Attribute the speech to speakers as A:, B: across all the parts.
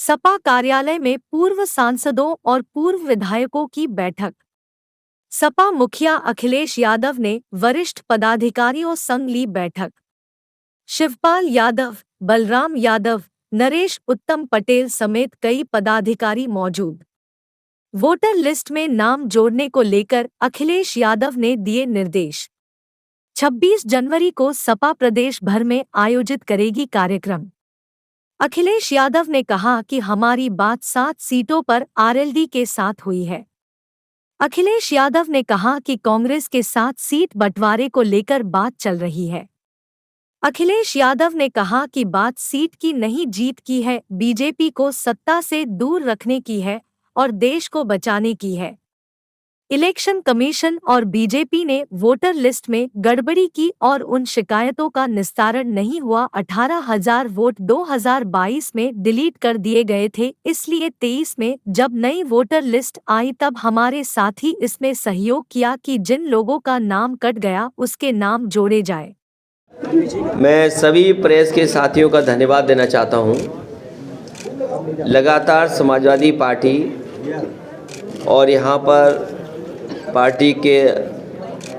A: सपा कार्यालय में पूर्व सांसदों और पूर्व विधायकों की बैठक। सपा मुखिया अखिलेश यादव ने वरिष्ठ पदाधिकारियों संग ली बैठक। शिवपाल यादव, बलराम यादव, नरेश उत्तम पटेल समेत कई पदाधिकारी मौजूद। वोटर लिस्ट में नाम जोड़ने को लेकर अखिलेश यादव ने दिए निर्देश। 26 जनवरी को सपा प्रदेश भर में आयोजित करेगी कार्यक्रम। अखिलेश यादव ने कहा कि हमारी बात 7 सीटों पर आरएलडी के साथ हुई है। अखिलेश यादव ने कहा कि कांग्रेस के साथ सीट बंटवारे को लेकर बात चल रही है। अखिलेश यादव ने कहा कि बात सीट की नहीं, जीत की है, बीजेपी को सत्ता से दूर रखने की है और देश को बचाने की है। इलेक्शन कमीशन और बीजेपी ने वोटर लिस्ट में गड़बड़ी की और उन शिकायतों का निस्तारण नहीं हुआ। 18,000 वोट 2022 में डिलीट कर दिए गए थे, इसलिए 23 में जब नई वोटर लिस्ट आई तब हमारे साथी इसमें सहयोग किया कि जिन लोगों का नाम कट गया उसके नाम जोड़े जाए।
B: मैं सभी प्रेस के साथियों का धन्यवाद देना चाहता हूं। लगातार समाजवादी पार्टी और यहां पर पार्टी के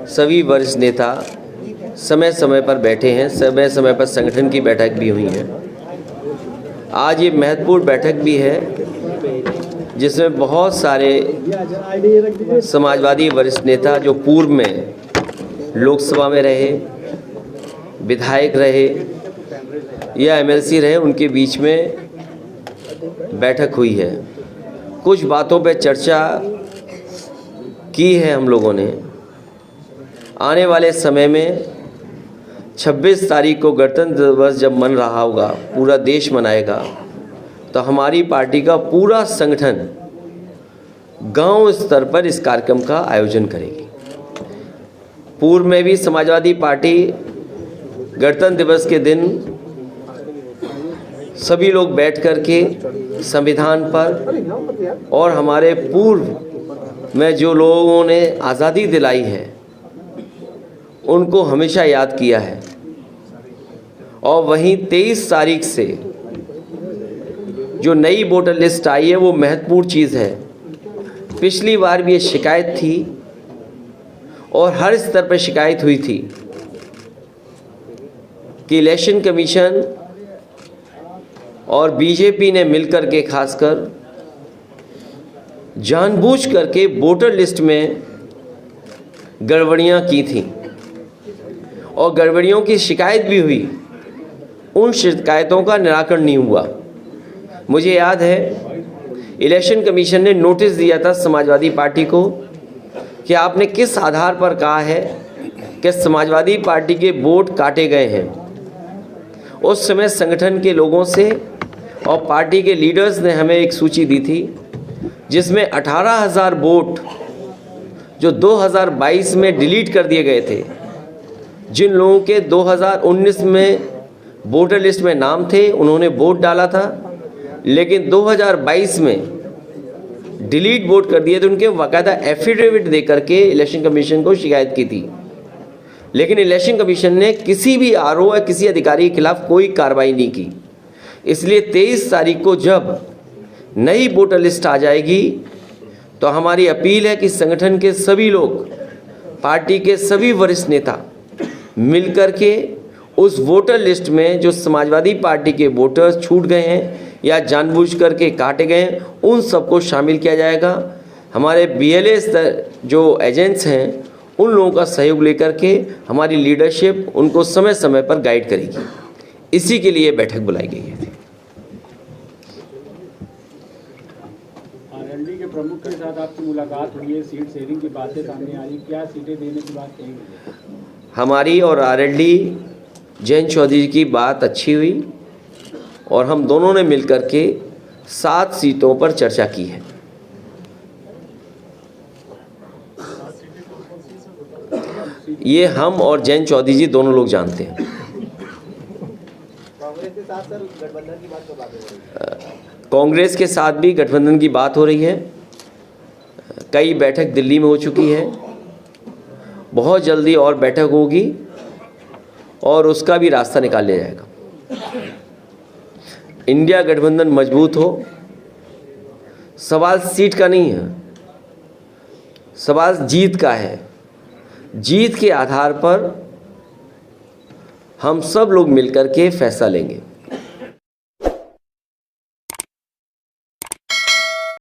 B: सभी वरिष्ठ नेता समय समय पर बैठे हैं, समय समय पर संगठन की बैठक भी हुई है। आज ये महत्वपूर्ण बैठक भी है जिसमें बहुत सारे समाजवादी वरिष्ठ नेता जो पूर्व में लोकसभा में रहे, विधायक रहे या एमएलसी रहे, उनके बीच में बैठक हुई है। कुछ बातों पर चर्चा की है हम लोगों ने। आने वाले समय में 26 तारीख को गणतंत्र दिवस जब मन रहा होगा, पूरा देश मनाएगा, तो हमारी पार्टी का पूरा संगठन गांव स्तर पर इस कार्यक्रम का आयोजन करेगी। पूर्व में भी समाजवादी पार्टी गणतंत्र दिवस के दिन सभी लोग बैठ कर के संविधान पर और हमारे पूर्व में जो लोगों ने आज़ादी दिलाई है उनको हमेशा याद किया है। और वहीं 23 तारीख से जो नई वोटर लिस्ट आई है वो महत्वपूर्ण चीज़ है। पिछली बार भी ये शिकायत थी और हर स्तर पर शिकायत हुई थी कि इलेक्शन कमीशन और बीजेपी ने मिलकर के खासकर जानबूझ करके वोटर लिस्ट में गड़बड़ियां की थीं और गड़बड़ियों की शिकायत भी हुई। उन शिकायतों का निराकरण नहीं हुआ। मुझे याद है इलेक्शन कमीशन ने नोटिस दिया था समाजवादी पार्टी को कि आपने किस आधार पर कहा है कि समाजवादी पार्टी के वोट काटे गए हैं। उस समय संगठन के लोगों से और पार्टी के लीडर्स ने हमें एक सूची दी थी जिसमें 18,000 वोट जो 2022 में डिलीट कर दिए गए थे। जिन लोगों के 2019 में वोटर लिस्ट में नाम थे उन्होंने वोट डाला था, लेकिन 2022 में डिलीट वोट कर दिए थे। उनके बाकायदा एफिडेविट दे करके इलेक्शन कमीशन को शिकायत की थी, लेकिन इलेक्शन कमीशन ने किसी भी आरओ या किसी अधिकारी के खिलाफ कोई कार्रवाई नहीं की। इसलिए 23 तारीख को जब नई वोटर लिस्ट आ जाएगी तो हमारी अपील है कि संगठन के सभी लोग, पार्टी के सभी वरिष्ठ नेता मिलकर के उस वोटर लिस्ट में जो समाजवादी पार्टी के वोटर्स छूट गए हैं या जानबूझ करके काटे गए हैं उन सबको शामिल किया जाएगा। हमारे बीएलए जो एजेंट्स हैं उन लोगों का सहयोग लेकर के हमारी लीडरशिप उनको समय समय पर गाइड करेगी। इसी के लिए बैठक बुलाई गई है।
C: आरएलडी के प्रमुख के साथ आपकी मुलाकात हुई है, सीट शेयरिंग की बातें सामने आ रही, क्या सीटें देने की बात कही गई?
B: हमारी और आरएलडी जयंत चौधरी की बात अच्छी हुई और हम दोनों ने मिलकर के 7 सीटों पर चर्चा की है। ये हम और जयंत चौधरी जी दोनों लोग जानते हैं।
D: कांग्रेस के साथ सर गठबंधन की बात कब आ गई?
B: कांग्रेस के साथ भी गठबंधन की बात हो रही है। कई बैठक दिल्ली में हो चुकी है, बहुत जल्दी और बैठक होगी और उसका भी रास्ता निकाल लिया जाएगा। इंडिया गठबंधन मजबूत हो, सवाल सीट का नहीं है, सवाल जीत का है। जीत के आधार पर हम सब लोग मिलकर के फैसला लेंगे।